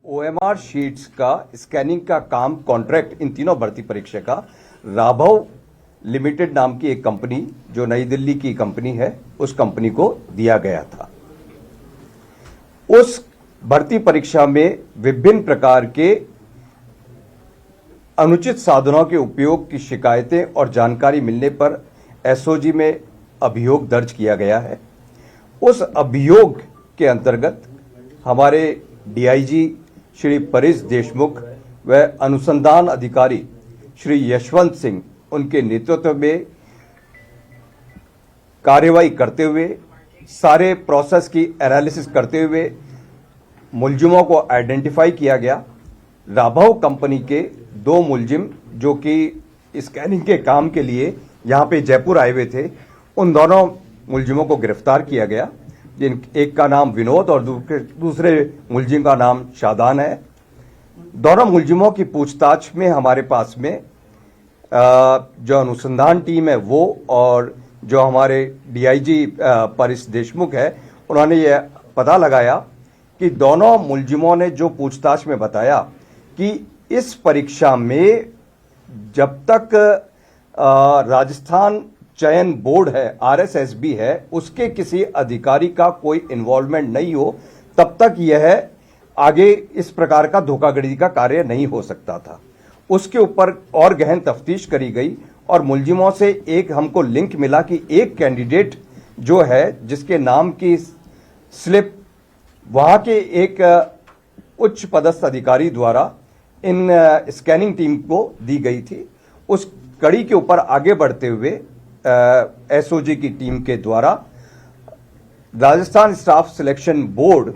OMR sheets का scanning का काम कॉन्ट्रैक्ट इन तीनों भर्ती परीक्षा का राघव लिमिटेड नाम की एक कंपनी जो नई दिल्ली की कंपनी है उस कंपनी को दिया गया था। उस भर्ती परीक्षा में विभिन्न प्रकार के अनुचित साधनों के उपयोग की शिकायतें और जानकारी मिलने पर एसओजी में अभियोग दर्ज किया गया है। उस अभियोग के अंतर्गत हमारे डीआईजी श्री परेश देशमुख व अनुसंधान अधिकारी श्री यशवंत सिंह उनके नेतृत्व में कार्रवाई करते हुए सारे प्रोसेस की एनालिसिस करते हुए मुलजिमों को आइडेंटिफाई किया गया। राघव कंपनी के दो मुलजिम जो कि स्कैनिंग के काम के लिए यहां पे जयपुर आए हुए थे, उन दोनों मुलजिमों को गिरफ्तार किया गया। जिन एक का नाम विनोद और दूसरे मुलजिम का नाम शादान है। दोनों मुलजिमों की पूछताछ में हमारे पास में जो अनुसंधान टीम है वो और जो हमारे डीआईजी परेश देशमुख है, उन्होंने ये पता लगाया कि दोनों मुलजिमों ने जो पूछताछ में बताया कि इस परीक्षा में जब तक राजस्थान चयन बोर्ड है, आरएसएसबी है, उसके किसी अधिकारी का कोई इन्वॉल्वमेंट नहीं हो तब तक यह आगे इस प्रकार का धोखाधड़ी का कार्य नहीं हो सकता था। उसके ऊपर और गहन तफ्तीश करी गई और मुलजिमों से एक हमको लिंक मिला कि एक कैंडिडेट जो है जिसके नाम की स्लिप वहां के एक उच्च पदस्थ अधिकारी द्वारा इन स्कैनिंग टीम को दी गई थी। उस कड़ी के ऊपर आगे बढ़ते हुए एसओजी की टीम के द्वारा राजस्थान स्टाफ सिलेक्शन बोर्ड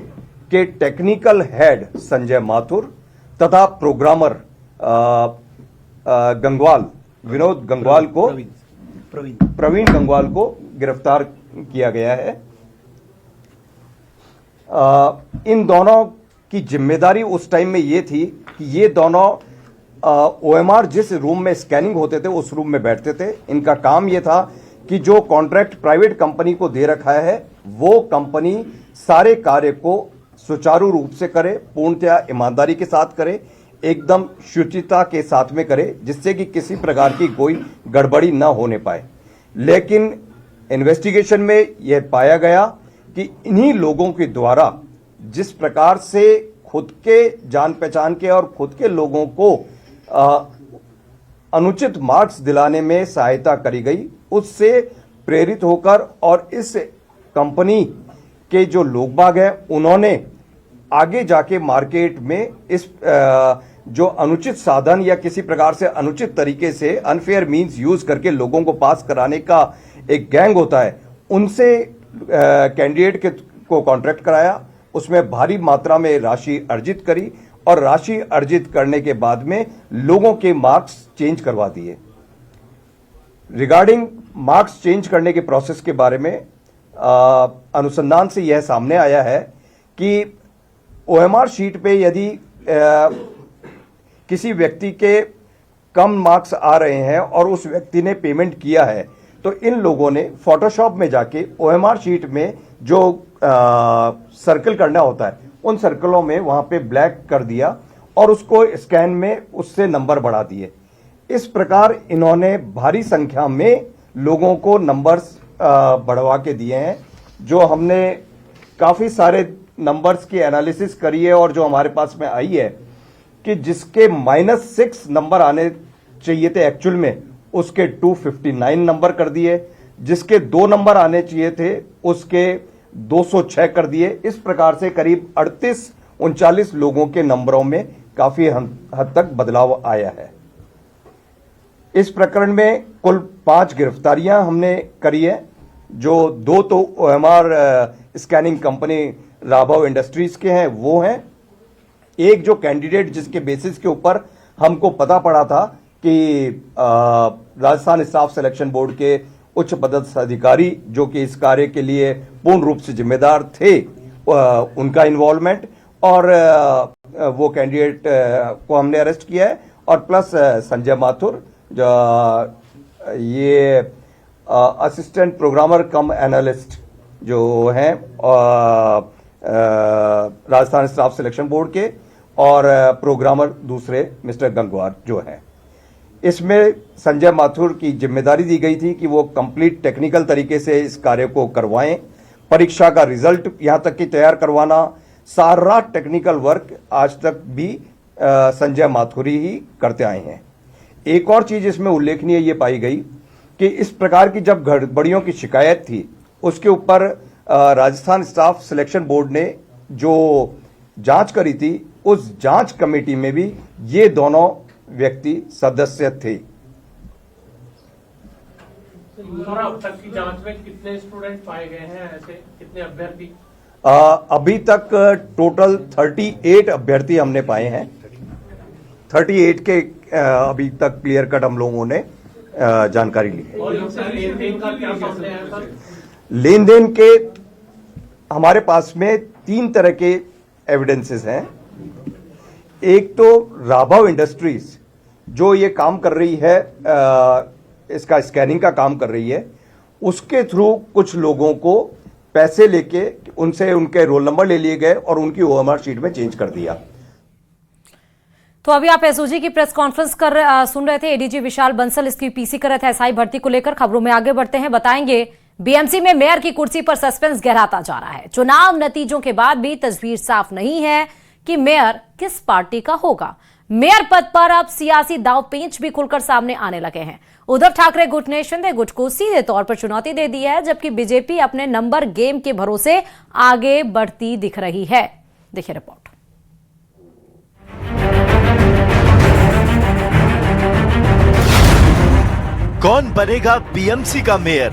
के टेक्निकल हेड संजय माथुर तथा प्रोग्रामर गंगवाल विनोद गंगवाल को प्रवीण गंगवाल को गिरफ्तार किया गया है। इन दोनों की जिम्मेदारी उस टाइम में ये थी कि ये दोनों ओएमआर जिस रूम में स्कैनिंग होते थे उस रूम में बैठते थे। इनका काम ये था कि जो कॉन्ट्रैक्ट प्राइवेट कंपनी को दे रखा है वो कंपनी सारे कार्य को सुचारू रूप से करे, पूर्णतया ईमानदारी के साथ करे, एकदम शुचिता के साथ में करे, जिससे कि किसी प्रकार की कोई गड़बड़ी न होने पाए। लेकिन इन्वेस्टिगेशन में यह पाया गया कि इन्हीं लोगों के द्वारा जिस प्रकार से खुद के जान पहचान के और खुद के लोगों को अनुचित मार्क्स दिलाने में सहायता करी गई, उससे प्रेरित होकर और इस कंपनी के जो लोग बाग हैं उन्होंने आगे जाके मार्केट में इस जो अनुचित साधन या किसी प्रकार से अनुचित तरीके से अनफेयर मींस यूज करके लोगों को पास कराने का एक गैंग होता है, उनसे कैंडिडेट को कॉन्ट्रैक्ट कराया। उसमें भारी मात्रा में राशि अर्जित करी और राशि अर्जित करने के बाद में लोगों के मार्क्स चेंज करवा दिए। रिगार्डिंग मार्क्स चेंज करने के प्रोसेस के बारे में अनुसंधान से यह सामने आया है कि ओएमआर शीट पे यदि किसी व्यक्ति के कम मार्क्स आ रहे हैं और उस व्यक्ति ने पेमेंट किया है तो इन लोगों ने फोटोशॉप में जाके ओएमआर शीट में जो सर्कल करना होता है उन सर्कलों में वहां पे ब्लैक कर दिया और उसको स्कैन में उससे नंबर बढ़ा दिए। इस प्रकार इन्होंने भारी संख्या में लोगों को नंबर्स बढ़वा के दिए हैं। जो हमने काफी सारे नंबर्स की एनालिसिस करी है और जो हमारे पास में आई है कि जिसके -6 नंबर आने चाहिए थे एक्चुअल में, उसके 259 नंबर कर दिए। जिसके 2 नंबर आने चाहिए थे उसके 206 कर दिए। इस प्रकार से करीब 38-39 लोगों के नंबरों में काफी हद तक बदलाव आया है। इस प्रकरण में कुल 5 गिरफ्तारियां हमने करी है, जो 2 तो OMR scanning company Raghav industries के हैं वो हैं। एक जो कैंडिडेट जिसके बेसिस के ऊपर हमको पता पड़ा था कि राजस्थान स्टाफ सिलेक्शन बोर्ड के उच्च पदस्थ अधिकारी जो कि इस कार्य के लिए पूर्ण रूप से जिम्मेदार थे, उनका इन्वॉल्वमेंट और वो कैंडिडेट को हमने अरेस्ट किया है। और प्लस संजय माथुर जो ये असिस्टेंट प्रोग्रामर कम एनालिस्ट जो हैं राजस्थान स्टाफ सिलेक्शन बोर्ड के, और प्रोग्रामर दूसरे मिस्टर गंगवार जो हैं। इसमें संजय माथुर की जिम्मेदारी दी गई थी कि वो कंप्लीट टेक्निकल तरीके से इस कार्य को करवाएं, परीक्षा का रिजल्ट यहां तक कि तैयार करवाना, सारा टेक्निकल वर्क आज तक भी संजय माथुर ही करते आए हैं। एक और चीज इसमें उल्लेखनीय ये पाई गई कि इस प्रकार की जब गड़बड़ियों की शिकायत थी, उसके ऊपर राजस्थान स्टाफ सिलेक्शन बोर्ड ने जो जांच करी थी, उस जांच कमेटी में भी ये दोनों व्यक्ति सदस्य थे। अब तक की जांच में कितने स्टूडेंट पाए गए हैं, ऐसे कितने अभ्यर्थी? अभी तक टोटल 38 अभ्यर्थी हमने पाए हैं। 38 के अभी तक क्लियर कट हम लोगों ने जानकारी ली है। और इनसे लेन-देन का क्या मामले हैं सर? लेन देन के हमारे पास में 3 तरह के एविडेंसेस हैं। एक तो राघव इंडस्ट्रीज जो ये काम कर रही है, इसका स्कैनिंग का काम कर रही है, उसके थ्रू कुछ लोगों को पैसे लेके उनसे उनके रोल नंबर ले लिए गए और उनकी ओएमआर शीट में चेंज कर दिया। तो अभी आप एसओजी की प्रेस कॉन्फ्रेंस सुन रहे थे। एडीजी विशाल बंसल इसकी पीसी कर रहे थे एसआई भर्ती को लेकर। खबरों में आगे बढ़ते हैं, बताएंगे बीएमसी में मेयर की कुर्सी पर सस्पेंस गहराता जा रहा है। चुनाव नतीजों के बाद भी तस्वीर साफ नहीं है कि मेयर किस पार्टी का होगा। मेयर पद पर अब सियासी दांवपेच भी खुलकर सामने आने लगे हैं। उद्धव ठाकरे गुट ने शिंदे गुट को सीधे तौर पर चुनौती दे दी है, जबकि बीजेपी अपने नंबर गेम के भरोसे आगे बढ़ती दिख रही है। देखिए रिपोर्ट। कौन बनेगा बीएमसी का मेयर?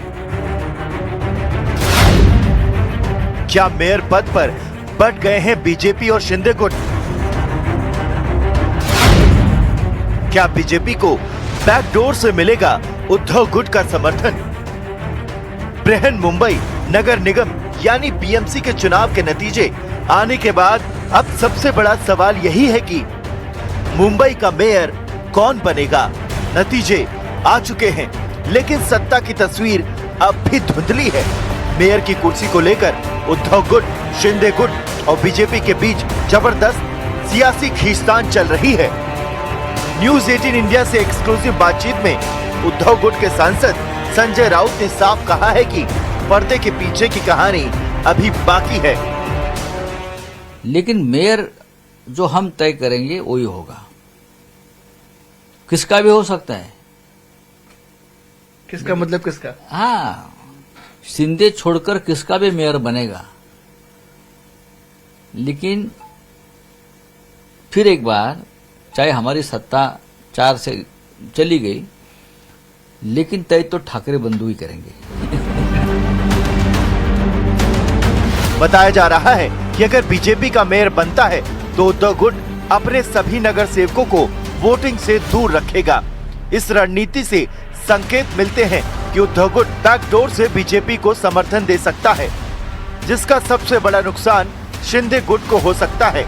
क्या मेयर पद पर बट गए हैं बीजेपी और शिंदे गुट? क्या बीजेपी को बैकडोर से मिलेगा उद्धव गुट का समर्थन? बृहन मुंबई नगर निगम यानी बीएमसी के चुनाव के नतीजे आने के बाद अब सबसे बड़ा सवाल यही है कि मुंबई का मेयर कौन बनेगा। नतीजे आ चुके हैं, लेकिन सत्ता की तस्वीर अब भी धुंधली है। मेयर की कुर्सी को लेकर उद्धव गुट, शिंदे गुट और बीजेपी के बीच जबरदस्त सियासी खींचतान चल रही है। न्यूज 18 इंडिया से एक्सक्लूसिव बातचीत में उद्धव गुट के सांसद संजय राउत ने साफ कहा है कि पर्दे के पीछे की कहानी अभी बाकी है। लेकिन मेयर जो हम तय करेंगे वही होगा। किसका भी हो सकता है। किसका मतलब किसका? हाँ, शिंदे छोड़कर किसका भी मेयर बनेगा। लेकिन फिर एक बार चाहे हमारी सत्ता 4 से चली गई, लेकिन तय तो ठाकरे बंधु ही करेंगे। बताया जा रहा है कि अगर बीजेपी का मेयर बनता है तो उद्धव गुट अपने सभी नगर सेवकों को वोटिंग से दूर रखेगा। इस रणनीति से संकेत मिलते हैं कि उद्धव गुट बैकडोर से बीजेपी को समर्थन दे सकता है, जिसका सबसे बड़ा नुकसान शिंदे गुट को हो सकता है।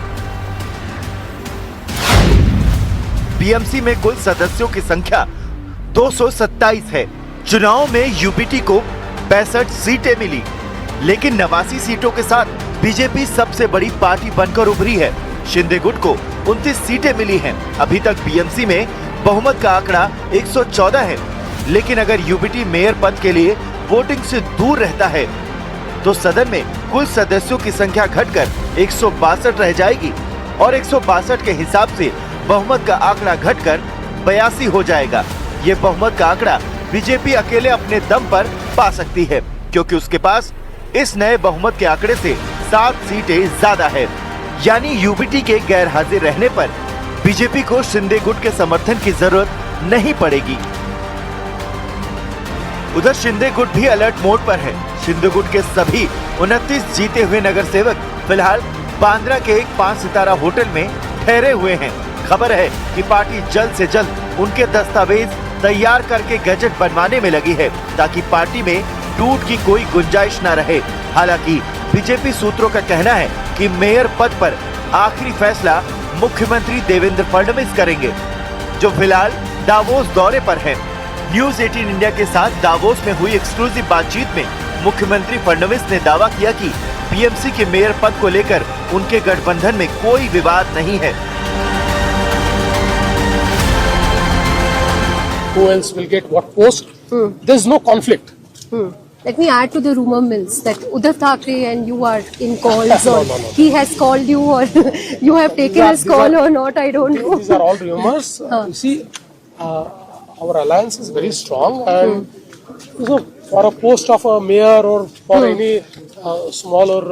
बीएमसी में कुल सदस्यों की संख्या 227 है। चुनाव में यूपीटी को 65 सीटें मिली, लेकिन 89 सीटों के साथ बीजेपी सबसे बड़ी पार्टी बनकर उभरी है। शिंदे गुट को 29 सीटें मिली हैं। अभी तक बीएमसी में बहुमत का आंकड़ा 114 है, लेकिन अगर यूपीटी मेयर पद के लिए वोटिंग से दूर रहता है तो सदन में कुल सदस्यों की संख्या घटकर 162 रह जाएगी और 162 के हिसाब से बहुमत का आंकड़ा घटकर 82 हो जाएगा। ये बहुमत का आंकड़ा बीजेपी अकेले अपने दम पर पा सकती है, क्योंकि उसके पास इस नए बहुमत के आंकड़े से 7 सीटें ज्यादा है। यानी यूपीटी के गैर हाजिर रहने पर बीजेपी को शिंदे गुट के समर्थन की जरूरत नहीं पड़ेगी। उधर शिंदे गुट भी अलर्ट मोड पर है। शिंदे गुट के सभी 29 जीते हुए नगर सेवक फिलहाल बांद्रा के एक 5 सितारा होटल में ठहरे हुए हैं। खबर है कि पार्टी जल्द से जल्द उनके दस्तावेज तैयार करके गजट बनवाने में लगी है, ताकि पार्टी में टूट की कोई गुंजाइश न रहे। हालांकि बीजेपी सूत्रों का कहना है कि मेयर पद पर आखिरी फैसला मुख्यमंत्री देवेंद्र फडणवीस करेंगे, जो फिलहाल दावोस दौरे पर हैं। न्यूज 18 इंडिया के साथ दावोस में हुई एक्सक्लूसिव बातचीत में मुख्यमंत्री फडणवीस ने दावा किया कि बीएमसी के मेयर पद को लेकर उनके गठबंधन में कोई विवाद नहीं है। Who else will get what post? There's no conflict. Let me add to the rumor mills that Uddhav Thackeray and you are in calls, or No. he has called you, or you have taken his call or not. I don't know. These are all rumors. You see, our alliance is very strong, and so for a post of a mayor or for any small or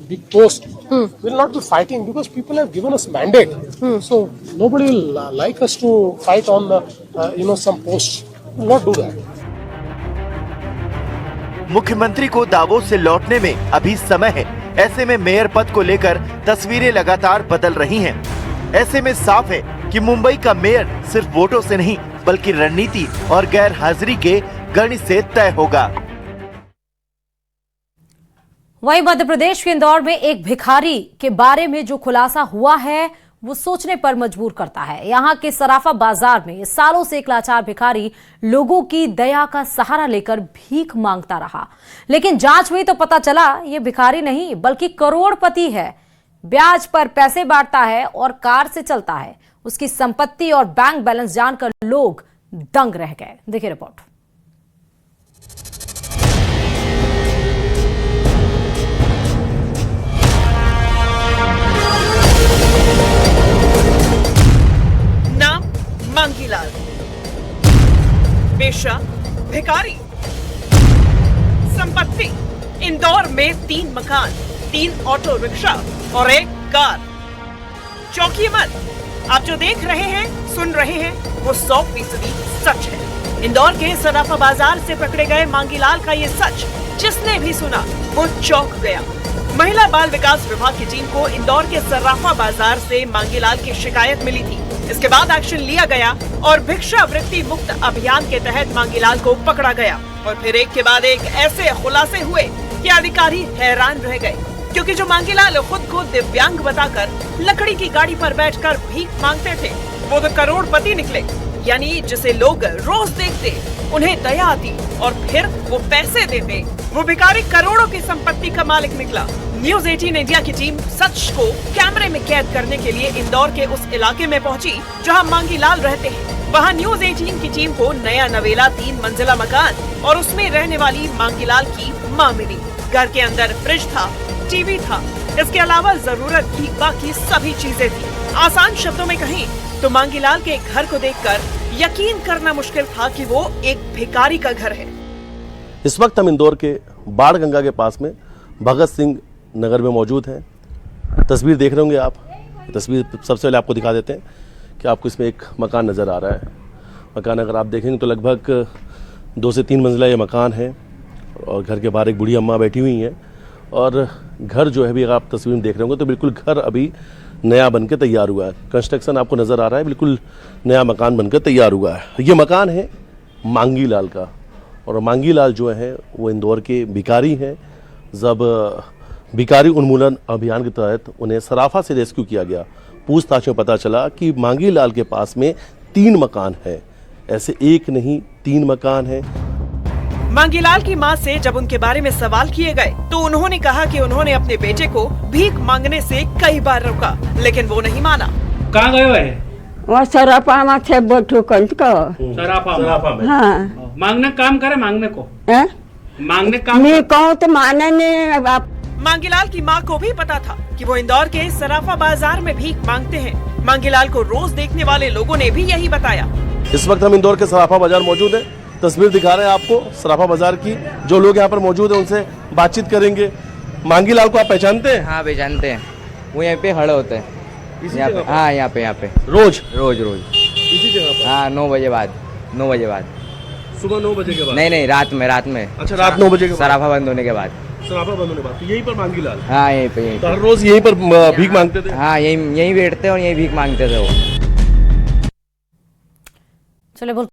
big post, we'll not be fighting because people have given us mandate. So nobody will like us to fight on the some posts. We'll not do that. मुख्यमंत्री को Davos से लौटने में अभी समय है। ऐसे में मेयर पद को लेकर तस्वीरें लगातार बदल रही हैं। ऐसे में साफ है कि मुंबई का मेयर सिर्फ वोटों से नहीं बल्कि रणनीति और गैर हाजिरी के गणित से तय होगा। वहीं मध्य प्रदेश के इंदौर में एक भिखारी के बारे में जो खुलासा हुआ है वो सोचने पर मजबूर करता है। यहाँ के सराफा बाजार में सालों से एक लाचार भिखारी लोगों की दया का सहारा लेकर भीख मांगता रहा, लेकिन जांच हुई तो पता चला ये भिखारी नहीं बल्कि करोड़पति है। ब्याज पर पैसे बांटता है और कार से चलता है। उसकी संपत्ति और बैंक बैलेंस जानकर लोग दंग रह गए। देखिए रिपोर्ट। नाम मांगीलाल, पेशा भिखारी, संपत्ति इंदौर में 3 मकान, 3 ऑटो रिक्शा और 1 कार। चौंकिए मत, आप जो देख रहे हैं सुन रहे हैं वो 100% सच है। इंदौर के सराफा बाजार से पकड़े गए मांगीलाल का ये सच जिसने भी सुना वो चौंक गया। महिला बाल विकास विभाग की टीम को इंदौर के सराफा बाजार से मांगीलाल की शिकायत मिली थी। इसके बाद एक्शन लिया गया और भिक्षावृत्ति मुक्त अभियान के तहत मांगीलाल को पकड़ा गया। और फिर एक के बाद एक ऐसे खुलासे हुए कि अधिकारी हैरान रह गए, क्योंकि जो मांगीलाल खुद को दिव्यांग बताकर लकड़ी की गाड़ी पर बैठकर भीख मांगते थे वो तो करोड़पति निकले। यानी जिसे लोग रोज देखते, उन्हें दया आती और फिर वो पैसे देते, वो भिखारी करोड़ों की संपत्ति का मालिक निकला। न्यूज 18 इंडिया की टीम सच को कैमरे में कैद करने के लिए इंदौर के उस इलाके में पहुंची जहां मांगीलाल रहते हैं। वहां न्यूज 18 की टीम को नया नवेला 3 मंजिला मकान और उसमें रहने वाली मांगीलाल की मां मिली। घर के अंदर फ्रिज था, टीवी था, इसके अलावा जरूरत की बाकी सभी चीजें थी। आसान शब्दों में कहें तो मांगीलाल के घर को देखकर यकीन करना मुश्किल था कि वो एक भिखारी का घर है। इस वक्त हम इंदौर के बाढ़ गंगा के पास में भगत सिंह नगर में मौजूद हैं। तस्वीर देख रहे होंगे आप। तस्वीर सबसे पहले आपको दिखा देते हैं कि आपको इसमें एक मकान नज़र आ रहा है। मकान अगर आप देखेंगे तो लगभग 2 से 3 मंजिला ये मकान है और घर के बाहर एक बूढ़ी अम्मा बैठी हुई हैं। और घर जो है अभी अगर आप तस्वीर में देख रहे होंगे तो बिल्कुल घर अभी नया बनकर तैयार हुआ है। कंस्ट्रक्शन आपको नज़र आ रहा है, बिल्कुल नया मकान बनकर तैयार हुआ है। ये मकान है मांगीलाल का और मांगीलाल जो है वो इंदौर के भिखारी हैं। जब भिखारी उन्मूलन अभियान के तहत उन्हें सराफा से रेस्क्यू किया गया, पूछताछ में पता चला कि मांगीलाल के पास में 3 मकान है। ऐसे एक नहीं 3 मकान है। मांगीलाल की मां से जब उनके बारे में सवाल किए गए तो उन्होंने कहा कि उन्होंने अपने बेटे को भीख मांगने से कई बार रोका, लेकिन वो नहीं माना। कहाँ गए है? वहाँ सरापा में थे बैठो कंट का। सराफा में। हाँ। मांगने काम करे, मांगने को है? मांगने काम मैं कहूँ तो माने नहीं। आप मांगीलाल की मां को भी पता था कि वो इंदौर के सराफा बाजार में भीख मांगते हैं। मांगीलाल को रोज देखने वाले लोगों ने भी यही बताया। इस वक्त हम इंदौर के सराफा बाजार मौजूद हैं। तस्वीर दिखा रहे हैं आपको सराफा बाजार की। जो लोग यहाँ पर मौजूद हैं उनसे बातचीत करेंगे। मांगीलाल को आप पहचानते हैं? हाँ पहचानते हैं, वो यहाँ पे खड़े होते हैं। हाँ यहाँ पे रोज इसी जगह पर? हाँ 9 बजे बाद। सुबह 9 बजे के बाद? नहीं रात में। अच्छा, रात 9 बजे के बाद? सराफा बंद होने के बाद। सराफा बंद होने के बाद। तो यहीं पर मांगीलाल? हाँ यहीं पे। तो हर रोज यहीं पर भीख मांगते थे? हाँ यहीं बैठते और यहीं भीख मांगते थे वो। चले बोल